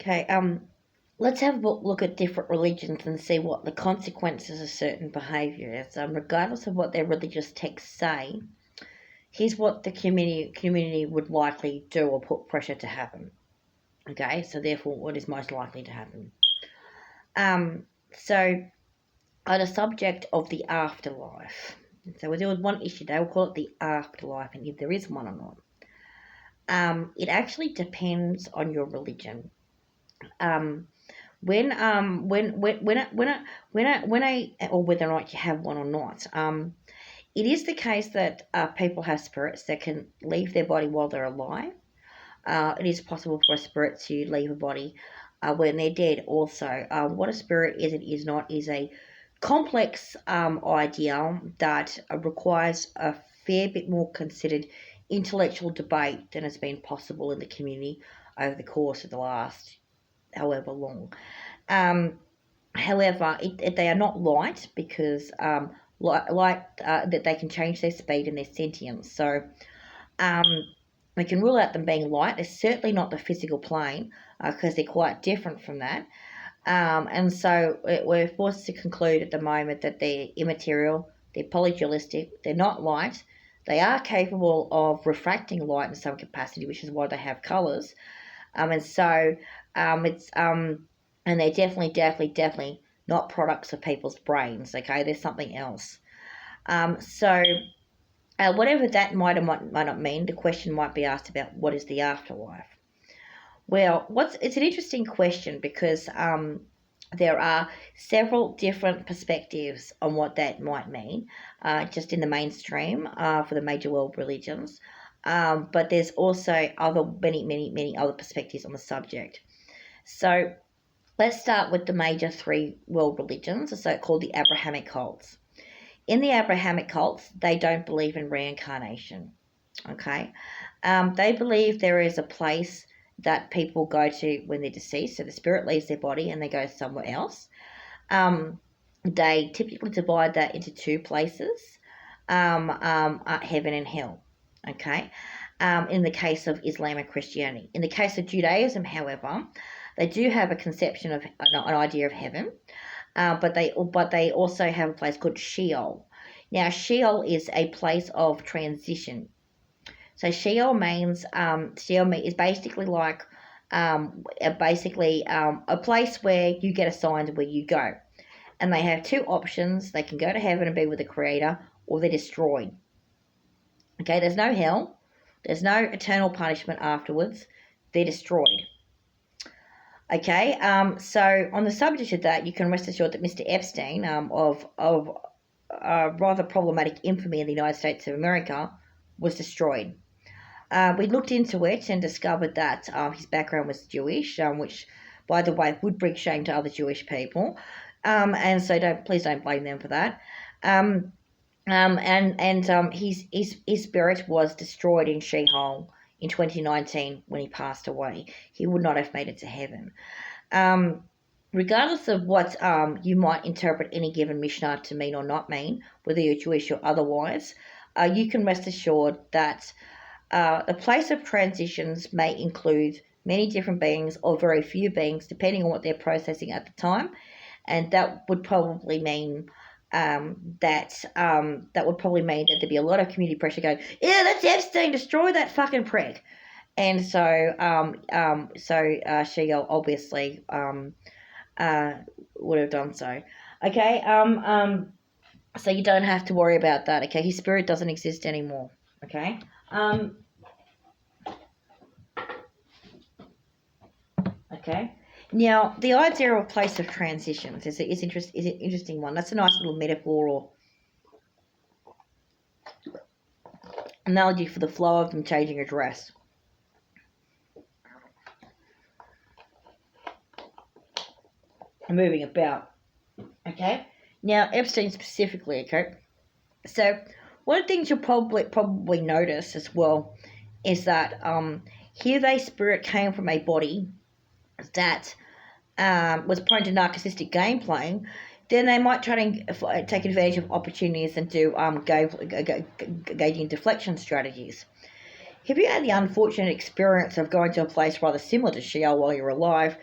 Okay, let's have a look at different religions and see what the consequences of certain behaviour is. Regardless of what their religious texts say, here's what the community would likely do or put pressure to happen. Okay, so therefore, what is most likely to happen? So on the subject of the afterlife, so we deal with one issue. They will call it the afterlife, and if there is one or not. It actually depends on your religion. When or whether or not you have one or not. It is the case that people have spirits that can leave their body while they're alive. It is possible for a spirit to leave a body when they're dead also. What a spirit is and is not is a complex idea that requires a fair bit more considered intellectual debate than has been possible in the community over the course of the last however long. However, they are not light because that they can change their speed and their sentience. So we can rule out them being light. They're certainly not the physical plane because they're quite different from that. And so we're forced to conclude at the moment that they're immaterial, they're polydualistic, they're not light. They are capable of refracting light in some capacity, which is why they have colours. And so it's and they're definitely not products of people's brains. Okay, there's something else. Whatever that might not mean, the question might be asked about what is the afterlife. Well, it's an interesting question because there are several different perspectives on what that might mean, just in the mainstream for the major world religions. But there's also many other perspectives on the subject. So let's start with the major three world religions, the so-called the Abrahamic cults. In the Abrahamic cults, they don't believe in reincarnation. Okay, they believe there is a place that people go to when they're deceased, so the spirit leaves their body and they go somewhere else. They typically divide that into two places, heaven and hell. Okay, in the case of Islam and Christianity. In the case of Judaism, however, they do have a conception of an idea of heaven, but they also have a place called Sheol. Now, Sheol is a place of transition. So Sheol is basically like a place where you get assigned where you go, and they have two options. They can go to heaven and be with the Creator, or they're destroyed. Okay, there's no hell, there's no eternal punishment afterwards. They're destroyed. Okay, so on the subject of that, you can rest assured that Mr. Epstein, of rather problematic infamy in the United States of America, was destroyed. We looked into it and discovered that his background was Jewish, which, by the way, would bring shame to other Jewish people, and so please don't blame them for that. His spirit was destroyed in Sheol in 2019 when he passed away. He would not have made it to heaven. Regardless of what you might interpret any given Mishnah to mean or not mean, whether you're Jewish or otherwise, you can rest assured that the place of transitions may include many different beings or very few beings, depending on what they're processing at the time, and that would probably mean that there'd be a lot of community pressure going, yeah, that's Epstein, destroy that fucking prick. And so Sheol obviously would have done so. Okay, so you don't have to worry about that. Okay, his spirit doesn't exist anymore. Okay. Okay. Now, the idea of a place of transitions is an interesting one. That's a nice little metaphor or analogy for the flow of them changing a dress. And moving about. Okay? Now, Epstein specifically, okay? So, one of the things you'll probably notice as well is that here their spirit came from a body that was prone to narcissistic gameplay, then they might try to take advantage of opportunities and do gauging deflection strategies. Have you had the unfortunate experience of going to a place rather similar to Sheol while you're alive,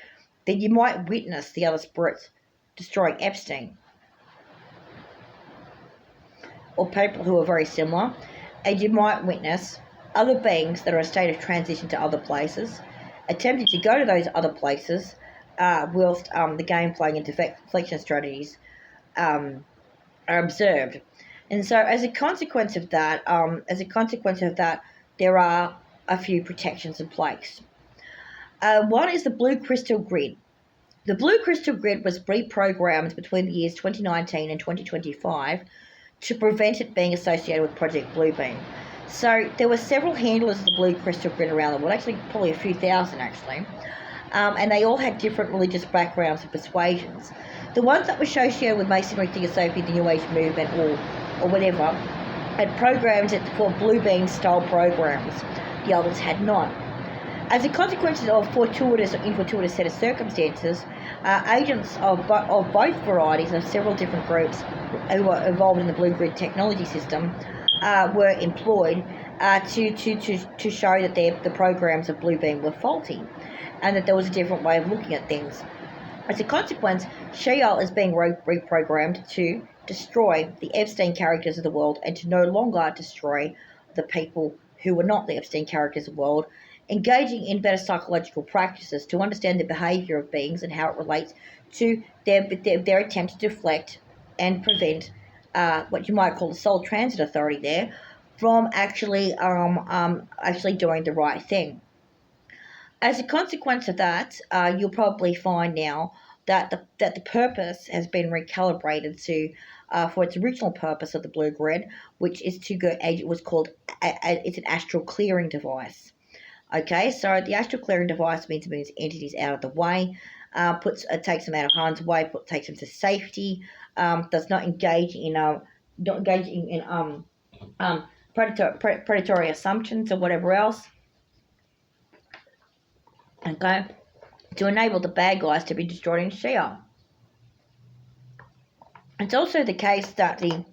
then you might witness the other spirits destroying Epstein, or people who are very similar, and you might witness other beings that are in a state of transition to other places, attempting to go to those other places, whilst the gameplay and deflection strategies are observed. And so, as a consequence of that, there are a few protections in place. One is the Blue Crystal Grid. The Blue Crystal Grid was reprogrammed between the years 2019 and 2025 to prevent it being associated with Project Bluebeam. So there were several handlers of the Blue Crystal Grid around the world, actually probably a few thousand actually, and they all had different religious backgrounds and persuasions. The ones that were associated with Masonry, Theosophy, the New Age movement, or whatever, had programs it for Bluebeam style programs. The others had not. As a consequence of fortuitous or infortuitous set of circumstances, agents of both varieties of several different groups who were involved in the Blue Grid technology system were employed to show that the programs of Bluebeam were faulty and that there was a different way of looking at things. As a consequence, Sheole is being reprogrammed to destroy the Epstein characters of the world and to no longer destroy the people who were not the Epstein characters of the world, engaging in better psychological practices to understand the behaviour of beings and how it relates to their attempt to deflect and prevent what you might call the soul transit authority there from actually doing the right thing. As a consequence of that, you'll probably find now that the purpose has been recalibrated to for its original purpose of the Blue Grid, which is to go. It was called it's an astral clearing device. Okay, so the astral clearing device means it moves entities out of the way, takes them out of harm's way, takes them to safety, does not engage in predatory assumptions or whatever else. Okay, to enable the bad guys to be destroyed in Sheole. It's also the case that the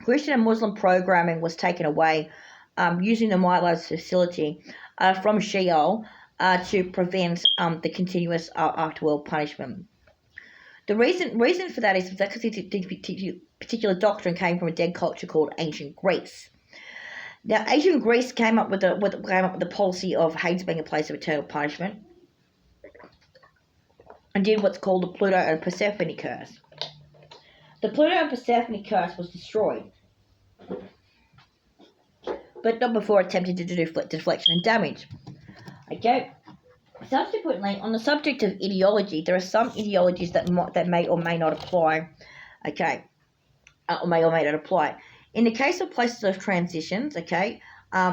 Christian and Muslim programming was taken away using the Milo's facility from Sheole to prevent the continuous afterworld punishment. The reason for that is because the particular doctrine came from a dead culture called Ancient Greece. Now, Ancient Greece came up with the policy of Hades being a place of eternal punishment, and did what's called the Pluto and Persephone curse. The Pluto and Persephone curse was destroyed, but not before attempting to do deflection and damage. Okay. Subsequently, on the subject of ideology, there are some ideologies that may or may not apply. Okay, or may not apply. In the case of places of transitions, okay,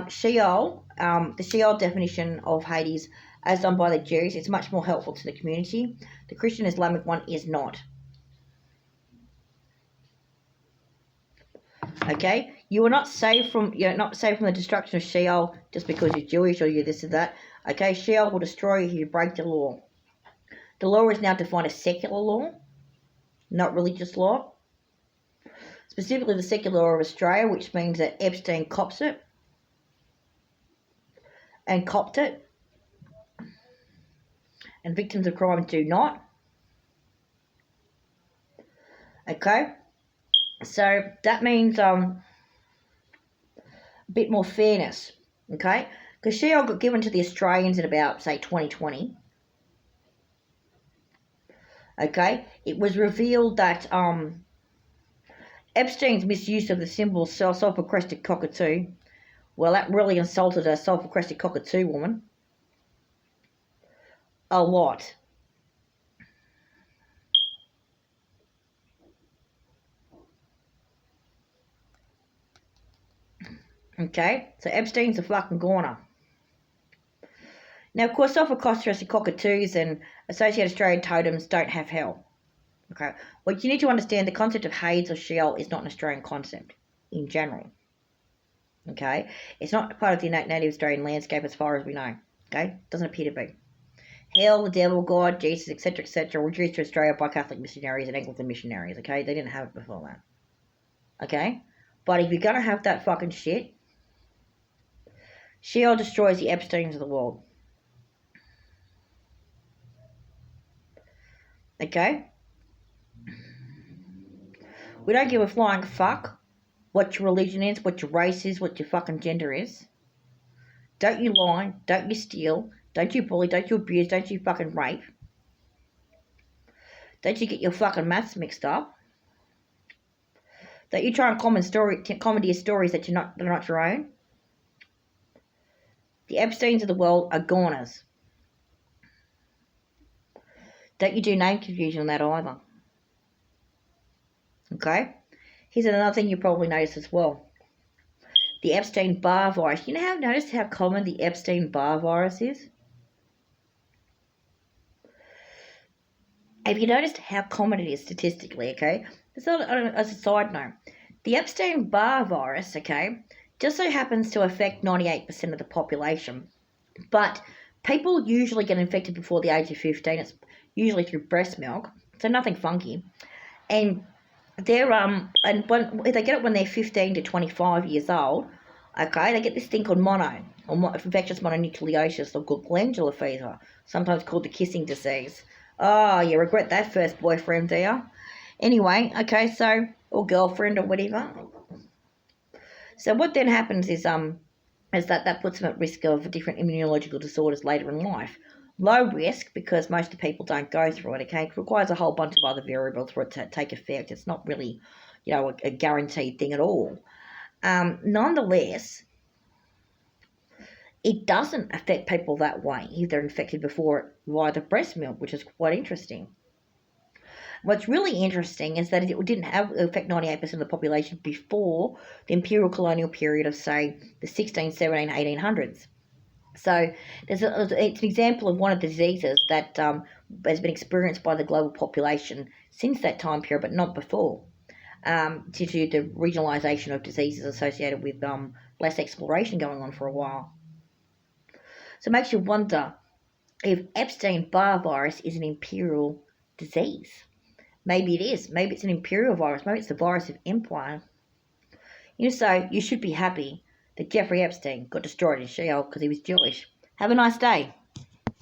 Sheol, the Sheol definition of Hades, as done by the Jews, is much more helpful to the community. The Christian Islamic one is not. Okay, you are not saved from the destruction of Sheol just because you're Jewish or you're this or that. Okay, Sheol will destroy you if you break the law. The law is now defined as secular law, not religious law. Specifically the secular law of Australia, which means that Epstein copped it, and victims of crime do not. Okay, so that means a bit more fairness. Okay, because Sheol got given to the Australians in about, say, 2020. Okay, it was revealed that Epstein's misuse of the symbol sulphur-crested cockatoo, well, that really insulted a sulphur-crested cockatoo woman a lot. Okay, so Epstein's a fucking goner. Now, of course, sulphur-crested cockatoos and associated Australian totems don't have hell. Okay, well, you need to understand the concept of Hades or Sheol is not an Australian concept in general. Okay, it's not part of the native Australian landscape as far as we know. Okay, doesn't appear to be. Hell, the devil, God, Jesus, etc., were reduced to Australia by Catholic missionaries and Anglican missionaries. Okay, they didn't have it before that. Okay, but if you're gonna have that fucking shit, Sheol destroys the Epsteins of the world. Okay? We don't give a flying fuck what your religion is, what your race is, what your fucking gender is. Don't you lie, don't you steal, don't you bully, don't you abuse, don't you fucking rape. Don't you get your fucking maths mixed up. Don't you try and comedy stories that they're not your own. The Epsteins of the world are goners. Don't you do name confusion on that either. Okay? Here's another thing you probably noticed as well. The Epstein-Barr virus. You know how noticed how common the Epstein-Barr virus is? Have you noticed how common it is statistically, okay? It's not as a side note. The Epstein-Barr virus, okay, just so happens to affect 98% of the population. But people usually get infected before the age of 15. It's usually through breast milk, so nothing funky. And they're they get it when they're 15 to 25 years old. Okay, they get this thing called mono, or infectious mononucleosis, or called glandular fever, sometimes called the kissing disease. Oh, you regret that first boyfriend, do you? Anyway, okay, so, or girlfriend or whatever. So what then happens is that puts them at risk of different immunological disorders later in life. Low risk because most of the people don't go through it, okay? It requires a whole bunch of other variables for it to take effect. It's not really, a guaranteed thing at all. Nonetheless, it doesn't affect people that way if they're infected before via the breast milk, which is quite interesting. What's really interesting is that it didn't affect 98% of the population before the imperial colonial period of, say, the 16, 17, 1800s. So it's an example of one of the diseases that has been experienced by the global population since that time period, but not before, due to the regionalisation of diseases associated with less exploration going on for a while. So it makes you wonder if Epstein-Barr virus is an imperial disease. Maybe it is. Maybe it's an imperial virus. Maybe it's the virus of empire. So you should be happy that Jeffrey Epstein got destroyed in Sheole because he was Jewish. Have a nice day.